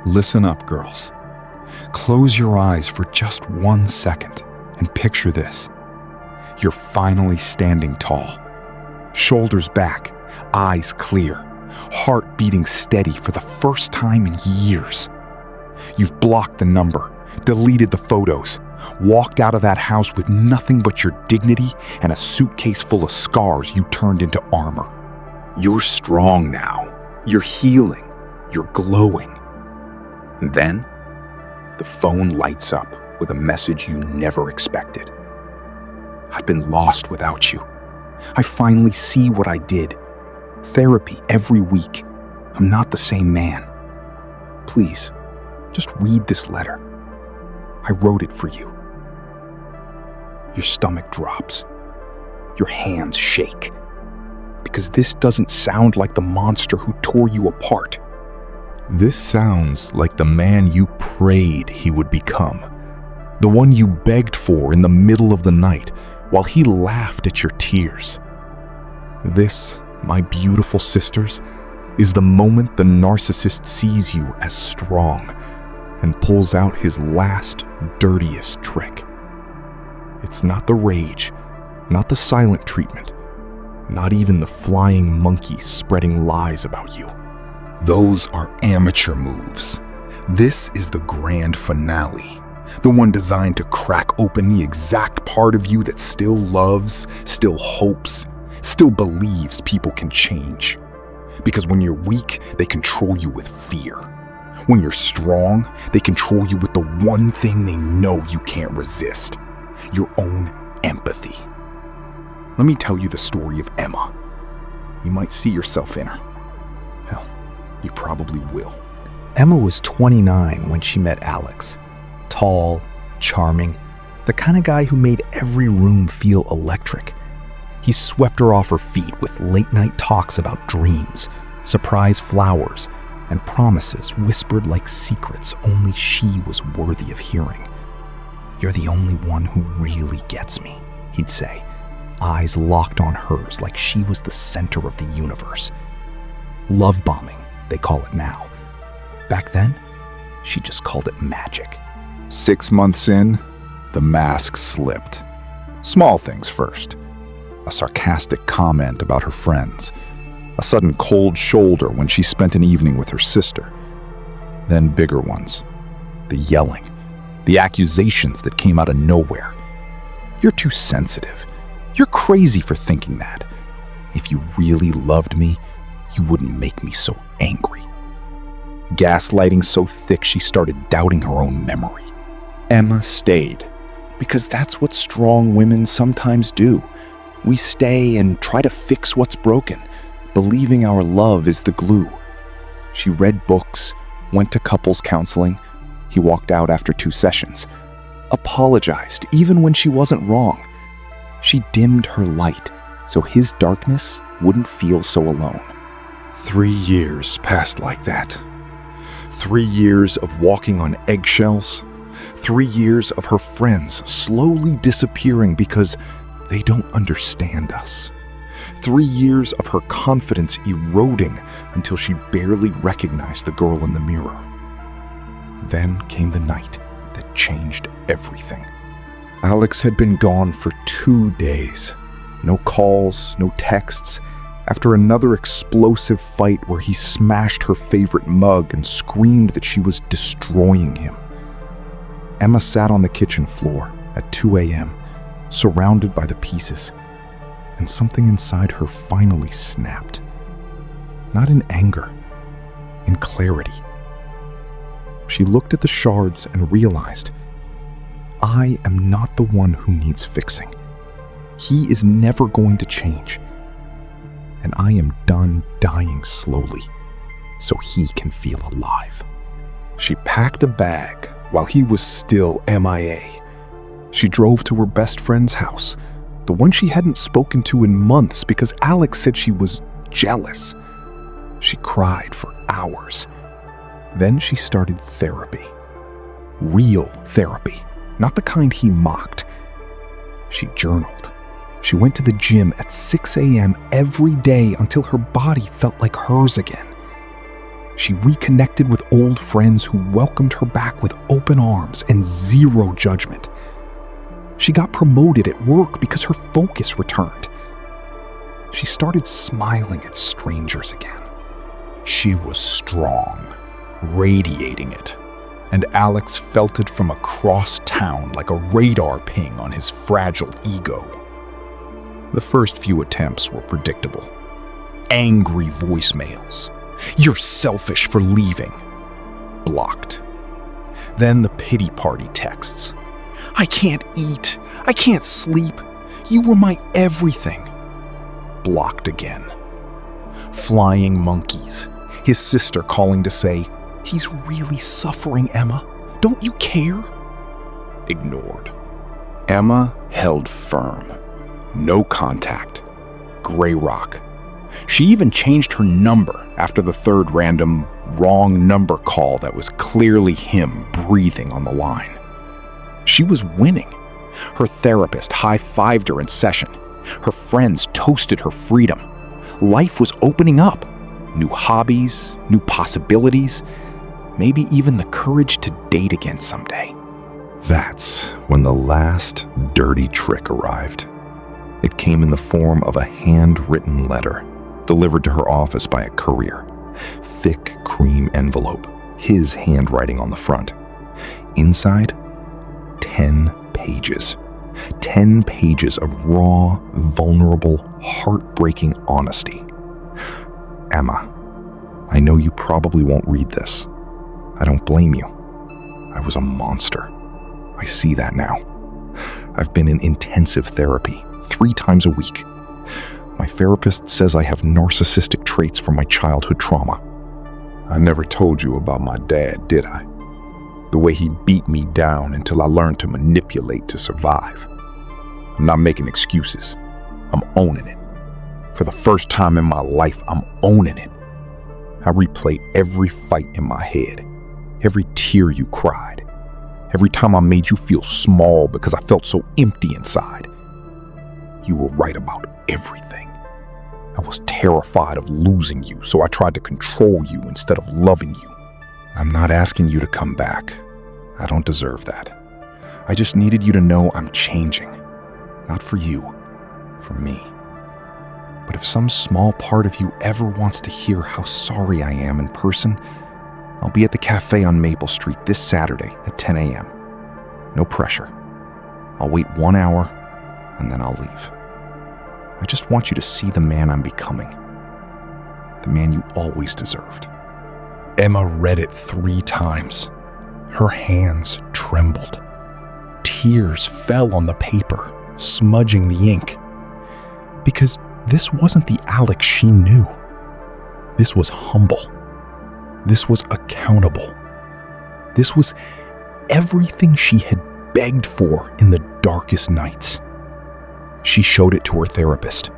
Listen up, girls. Close your eyes for just 1 second and picture this. You're finally standing tall. Shoulders back, eyes clear, heart beating steady for the first time in years. You've blocked the number, deleted the photos, walked out of that house with nothing but your dignity and a suitcase full of scars you turned into armor. You're strong now. You're healing. You're glowing. And then, the phone lights up with a message you never expected. I've been lost without you. I finally see what I did. Therapy every week. I'm not the same man. Please, just read this letter. I wrote it for you. Your stomach drops. Your hands shake. Because this doesn't sound like the monster who tore you apart. This sounds like the man you prayed he would become. The one you begged for in the middle of the night while he laughed at your tears. This, my beautiful sisters, is the moment the narcissist sees you as strong and pulls out his last, dirtiest trick. It's not the rage, not the silent treatment, not even the flying monkeys spreading lies about you. Those are amateur moves. This is the grand finale, the one designed to crack open the exact part of you that still loves, still hopes, still believes people can change. Because when you're weak, they control you with fear. When you're strong, they control you with the one thing they know you can't resist: your own empathy. Let me tell you the story of Emma. You might see yourself in her. Hell, you probably will. Emma was 29 when she met Alex. Tall, charming, the kind of guy who made every room feel electric. He swept her off her feet with late-night talks about dreams, surprise flowers, and promises whispered like secrets only she was worthy of hearing. "You're the only one who really gets me," he'd say, eyes locked on hers like she was the center of the universe. Love bombing, they call it now. Back then, she just called it magic. 6 months in, the mask slipped. Small things first. A sarcastic comment about her friends. A sudden cold shoulder when she spent an evening with her sister. Then bigger ones. The yelling. The accusations that came out of nowhere. "You're too sensitive. You're crazy for thinking that. If you really loved me, you wouldn't make me so angry." Gaslighting so thick she started doubting her own memory. Emma stayed, because that's what strong women sometimes do. We stay and try to fix what's broken, believing our love is the glue. She read books, went to couples counseling. He walked out after 2 sessions. Apologized, even when she wasn't wrong. She dimmed her light, so his darkness wouldn't feel so alone. 3 years passed like that. 3 years of walking on eggshells. 3 years of her friends slowly disappearing because they don't understand us. 3 years of her confidence eroding until she barely recognized the girl in the mirror. Then came the night that changed everything. Alex had been gone for 2 days. No calls, no texts. After another explosive fight where he smashed her favorite mug and screamed that she was destroying him. Emma sat on the kitchen floor at 2 a.m., surrounded by the pieces, and something inside her finally snapped. Not in anger, in clarity. She looked at the shards and realized, I am not the one who needs fixing. He is never going to change. And I am done dying slowly, so he can feel alive. She packed a bag while he was still MIA. She drove to her best friend's house, the one she hadn't spoken to in months because Alex said she was jealous. She cried for hours. Then she started therapy. Real therapy, not the kind he mocked. She journaled. She went to the gym at 6 a.m. every day until her body felt like hers again. She reconnected with old friends who welcomed her back with open arms and zero judgment. She got promoted at work because her focus returned. She started smiling at strangers again. She was strong, radiating it, and Alex felt it from across town like a radar ping on his fragile ego. The first few attempts were predictable. Angry voicemails. "You're selfish for leaving." Blocked. Then the pity party texts. "I can't eat. I can't sleep. You were my everything." Blocked again. Flying monkeys. His sister calling to say, "He's really suffering, Emma. Don't you care?" Ignored. Emma held firm. No contact. Gray rock. She even changed her number after the third random wrong number call that was clearly him breathing on the line. She was winning. Her therapist high-fived her in session. Her friends toasted her freedom. Life was opening up. New hobbies, new possibilities, maybe even the courage to date again someday. That's when the last dirty trick arrived. It came in the form of a handwritten letter delivered to her office by a courier. Thick cream envelope, his handwriting on the front. Inside, 10 pages. 10 pages of raw, vulnerable, heartbreaking honesty. "Emma, I know you probably won't read this. I don't blame you. I was a monster. I see that now. I've been in intensive therapy 3 times a week. My therapist says I have narcissistic traits from my childhood trauma. I never told you about my dad, did I? The way he beat me down until I learned to manipulate to survive. I'm not making excuses. I'm owning it. For the first time in my life, I'm owning it. I replay every fight in my head, every tear you cried, every time I made you feel small because I felt so empty inside. You were right about everything. I was terrified of losing you, so I tried to control you instead of loving you. I'm not asking you to come back. I don't deserve that. I just needed you to know I'm changing. Not for you, for me. But if some small part of you ever wants to hear how sorry I am in person, I'll be at the cafe on Maple Street this Saturday at 10 a.m. No pressure. I'll wait 1 hour, and then I'll leave. I just want you to see the man I'm becoming. The man you always deserved." Emma read it 3 times. Her hands trembled. Tears fell on the paper, smudging the ink. Because this wasn't the Alex she knew. This was humble. This was accountable. This was everything she had begged for in the darkest nights. She showed it to her therapist.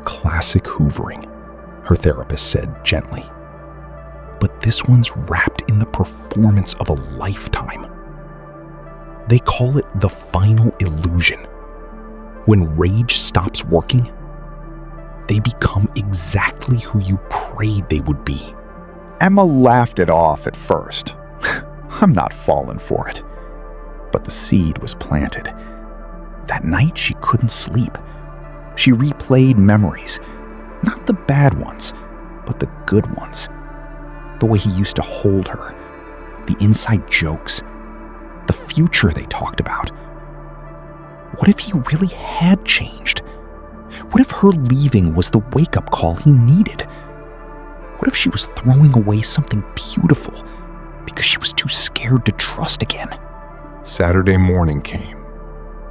"Classic hoovering," her therapist said gently. "But this one's wrapped in the performance of a lifetime. They call it the final illusion. When rage stops working, they become exactly who you prayed they would be." Emma laughed it off at first. I'm not falling for it. But the seed was planted. That night, she couldn't sleep. She replayed memories. Not the bad ones, but the good ones. The way he used to hold her. The inside jokes. The future they talked about. What if he really had changed? What if her leaving was the wake-up call he needed? What if she was throwing away something beautiful because she was too scared to trust again? Saturday morning came.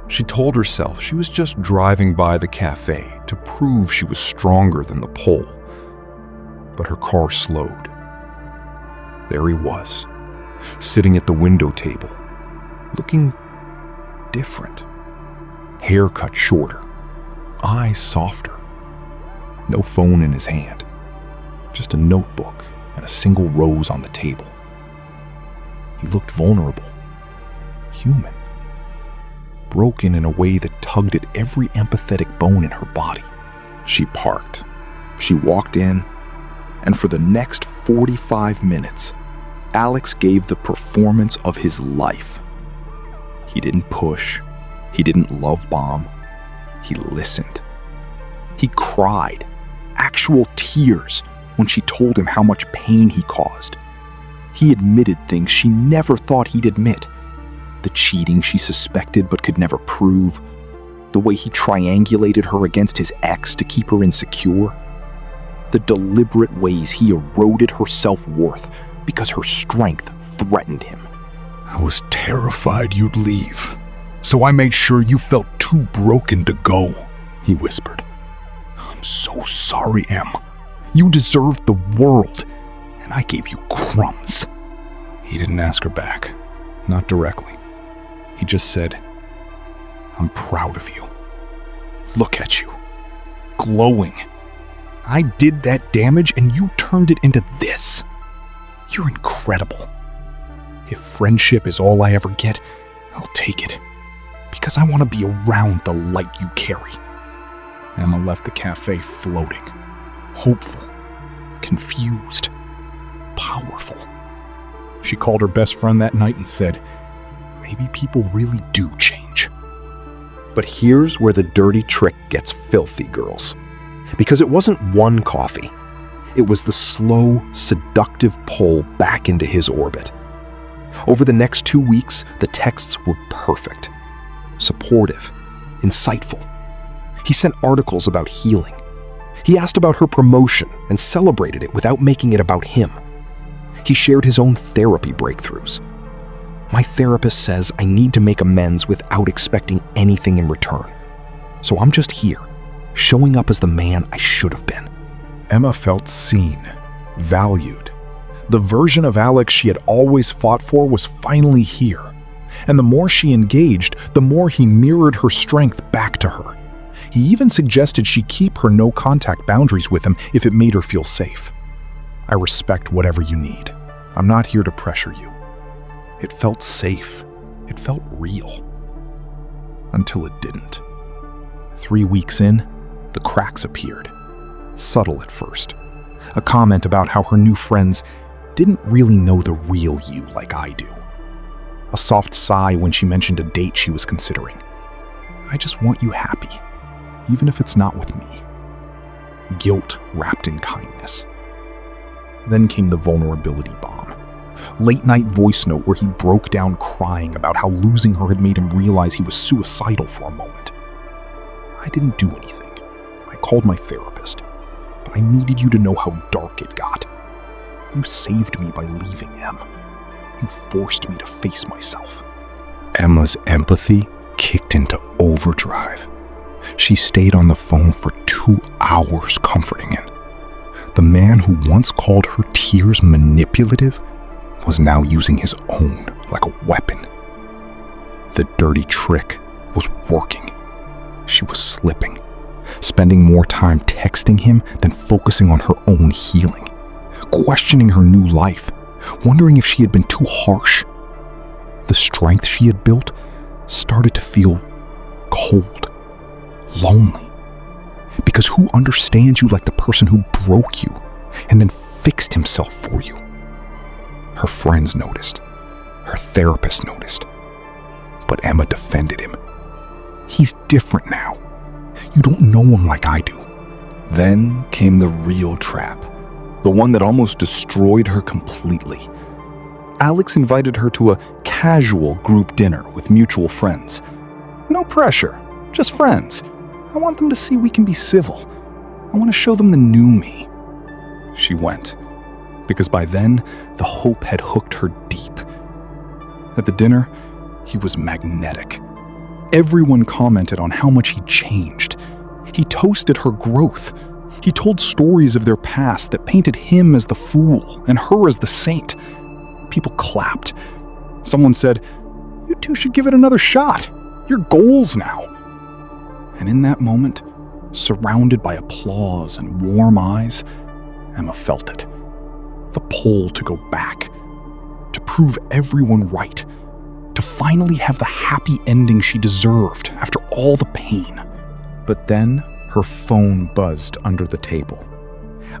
She told herself she was just driving by the cafe to prove she was stronger than the pole. But her car slowed. There he was, sitting at the window table, looking different. Hair cut shorter, eyes softer. No phone in his hand, just a notebook and a single rose on the table. He looked vulnerable, human, broken in a way that tugged at every empathetic bone in her body. She parked. She walked in, And for the next 45 minutes, Alex gave the performance of his life. He didn't push. He didn't love bomb. He listened. He cried, actual tears, when she told him how much pain he caused. He admitted things she never thought he'd admit. The cheating she suspected but could never prove. The way he triangulated her against his ex to keep her insecure. The deliberate ways he eroded her self-worth because her strength threatened him. I was terrified you'd leave, so I made sure you felt too broken to go, he whispered. I'm so sorry, Em. You deserved the world, and I gave you crumbs. He didn't ask her back, not directly. He just said, I'm proud of you. Look at you, glowing. I did that damage and you turned it into this. You're incredible. If friendship is all I ever get, I'll take it. Because I want to be around the light you carry. Emma left the cafe floating, hopeful, confused, powerful. She called her best friend that night and said, maybe people really do change. But here's where the dirty trick gets filthy, girls. Because it wasn't one coffee. It was the slow, seductive pull back into his orbit. Over the next 2 weeks, the texts were perfect, supportive, insightful. He sent articles about healing. He asked about her promotion and celebrated it without making it about him. He shared his own therapy breakthroughs. My therapist says I need to make amends without expecting anything in return. So I'm just here, showing up as the man I should have been. Emma felt seen, valued. The version of Alex she had always fought for was finally here. And the more she engaged, the more he mirrored her strength back to her. He even suggested she keep her no-contact boundaries with him if it made her feel safe. I respect whatever you need. I'm not here to pressure you. It felt safe. It felt real. Until it didn't. 3 weeks in, the cracks appeared. Subtle at first. A comment about how her new friends didn't really know the real you like I do. A soft sigh when she mentioned a date she was considering. I just want you happy, even if it's not with me. Guilt wrapped in kindness. Then came the vulnerability bomb. Late-night voice note where he broke down crying about how losing her had made him realize he was suicidal for a moment. I didn't do anything. I called my therapist. But I needed you to know how dark it got. You saved me by leaving Em. You forced me to face myself. Emma's empathy kicked into overdrive. She stayed on the phone for 2 hours comforting him. The man who once called her tears manipulative was now using his own like a weapon. The dirty trick was working. She was slipping, spending more time texting him than focusing on her own healing, questioning her new life, wondering if she had been too harsh. The strength she had built started to feel cold, lonely. Because who understands you like the person who broke you and then fixed himself for you? Her friends noticed. Her therapist noticed. But Emma defended him. He's different now. You don't know him like I do. Then came the real trap. The one that almost destroyed her completely. Alex invited her to a casual group dinner with mutual friends. No pressure, just friends. I want them to see we can be civil. I want to show them the new me. She went, because by then, the hope had hooked her deep. At the dinner, he was magnetic. Everyone commented on how much he changed. He toasted her growth. He told stories of their past that painted him as the fool and her as the saint. People clapped. Someone said, "You two should give it another shot. You're goals now." And in that moment, surrounded by applause and warm eyes, Emma felt it. The pull to go back, to prove everyone right, to finally have the happy ending she deserved after all the pain. But then her phone buzzed under the table.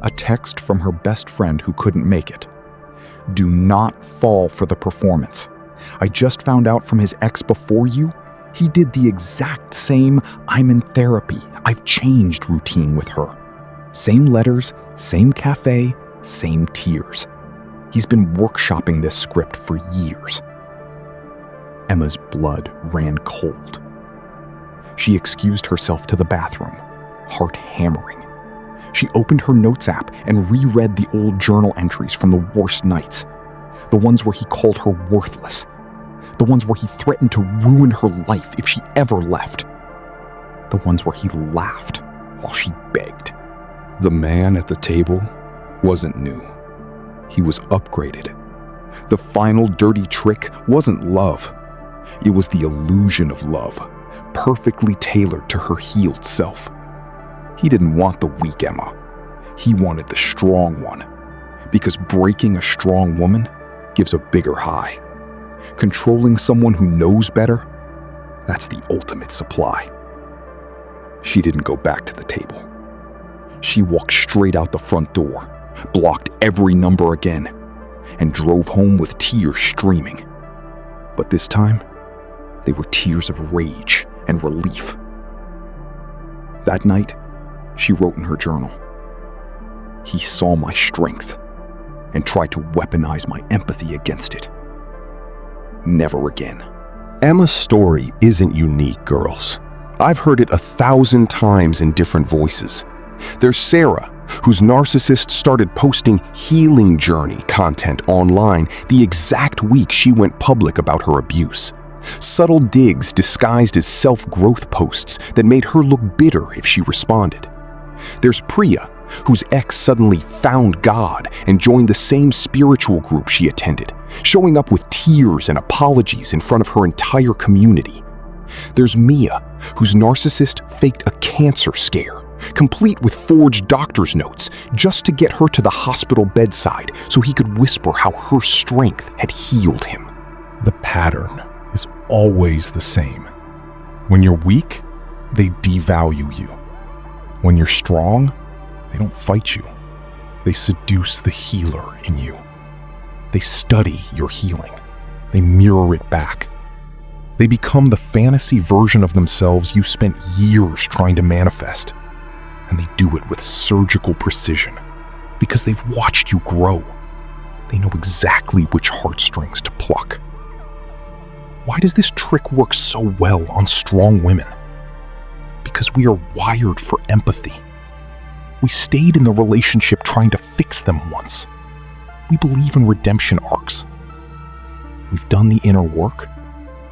A text from her best friend who couldn't make it. Do not fall for the performance. I just found out from his ex before you, he did the exact same "I'm in therapy, I've changed" routine with her. Same letters, same cafe, same tears. He's been workshopping this script for years. Emma's blood ran cold. She excused herself to the bathroom, heart hammering. She opened her notes app and reread the old journal entries from the worst nights. The ones where he called her worthless. The ones where he threatened to ruin her life if she ever left. The ones where he laughed while she begged. The man at the table wasn't new. He was upgraded. The final dirty trick wasn't love. It was the illusion of love, perfectly tailored to her healed self. He didn't want the weak Emma. He wanted the strong one. Because breaking a strong woman gives a bigger high. Controlling someone who knows better, that's the ultimate supply. She didn't go back to the table. She walked straight out the front door, blocked every number again, and drove home with tears streaming. But this time, they were tears of rage and relief. That night, she wrote in her journal, "He saw my strength and tried to weaponize my empathy against it. Never again." Emma's story isn't unique, girls. I've heard it 1,000 times in different voices. There's Sarah, whose narcissist started posting healing journey content online the exact week she went public about her abuse. Subtle digs disguised as self-growth posts that made her look bitter if she responded. There's Priya, whose ex suddenly found God and joined the same spiritual group she attended, showing up with tears and apologies in front of her entire community. There's Mia, whose narcissist faked a cancer scare, complete with forged doctor's notes, just to get her to the hospital bedside so he could whisper how her strength had healed him. The pattern is always the same. When you're weak, they devalue you. When you're strong, they don't fight you. They seduce the healer in you. They study your healing. They mirror it back. They become the fantasy version of themselves you spent years trying to manifest. And they do it with surgical precision because they've watched you grow. They know exactly which heartstrings to pluck. Why does this trick work so well on strong women? Because we are wired for empathy. We stayed in the relationship trying to fix them once. We believe in redemption arcs. We've done the inner work,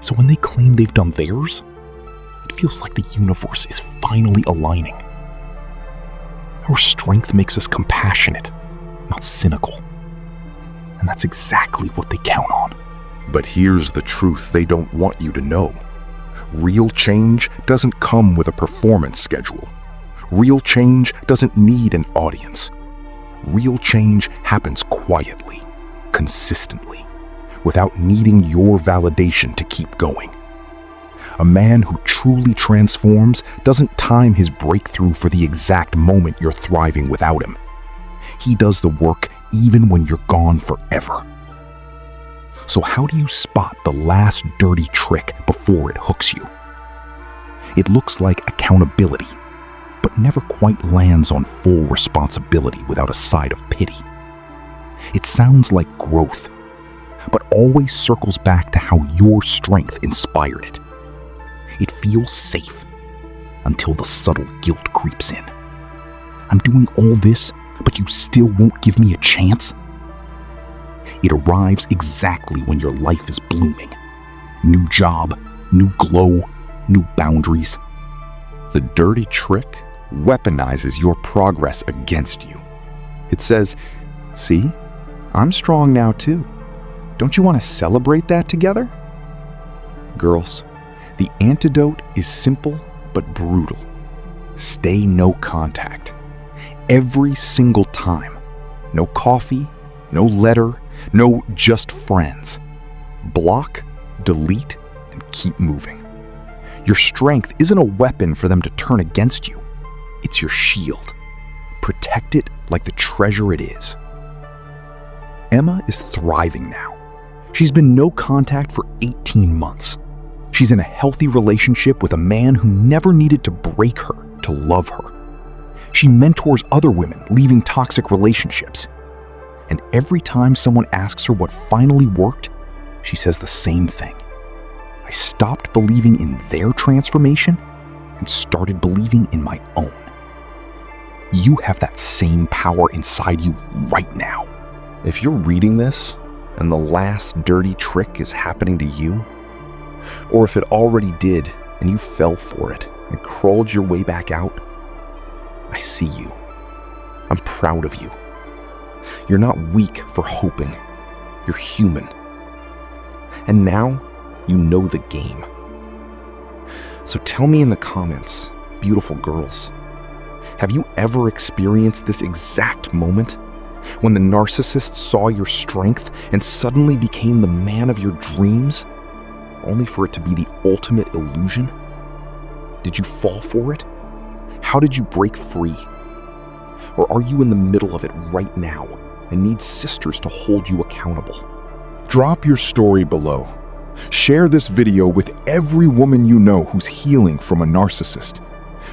so when they claim they've done theirs, it feels like the universe is finally aligning. Our strength makes us compassionate, not cynical. And that's exactly what they count on. But here's the truth they don't want you to know. Real change doesn't come with a performance schedule. Real change doesn't need an audience. Real change happens quietly, consistently, without needing your validation to keep going. A man who truly transforms doesn't time his breakthrough for the exact moment you're thriving without him. He does the work even when you're gone forever. So how do you spot the last dirty trick before it hooks you? It looks like accountability, but never quite lands on full responsibility without a side of pity. It sounds like growth, but always circles back to how your strength inspired it. It feels safe until the subtle guilt creeps in. I'm doing all this, but you still won't give me a chance? It arrives exactly when your life is blooming. New job, new glow, new boundaries. The dirty trick weaponizes your progress against you. It says, "See, I'm strong now too. Don't you want to celebrate that together?" Girls, the antidote is simple but brutal. Stay no contact. Every single time. No coffee, no letter, no just friends. Block, delete, and keep moving. Your strength isn't a weapon for them to turn against you. It's your shield, protect it like the treasure it is. Emma is thriving now. She's been no contact for 18 months. She's in a healthy relationship with a man who never needed to break her to love her. She mentors other women leaving toxic relationships. And every time someone asks her what finally worked, she says the same thing. I stopped believing in their transformation and started believing in my own. You have that same power inside you right now. If you're reading this and the last dirty trick is happening to you, or if it already did and you fell for it and crawled your way back out, I see you. I'm proud of you. You're not weak for hoping. You're human. And now you know the game. So tell me in the comments, beautiful girls, have you ever experienced this exact moment when the narcissist saw your strength and suddenly became the man of your dreams, only for it to be the ultimate illusion? Did you fall for it? How did you break free? Or are you in the middle of it right now and need sisters to hold you accountable? Drop your story below. Share this video with every woman you know who's healing from a narcissist,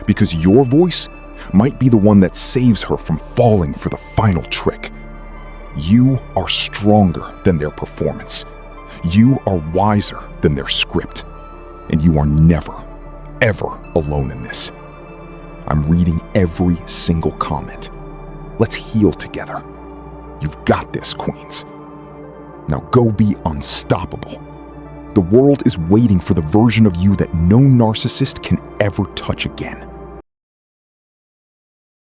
because your voice might be the one that saves her from falling for the final trick. You are stronger than their performance. You are wiser than their script. And you are never, ever alone in this. I'm reading every single comment. Let's heal together. You've got this, queens. Now go be unstoppable. The world is waiting for the version of you that no narcissist can ever touch again.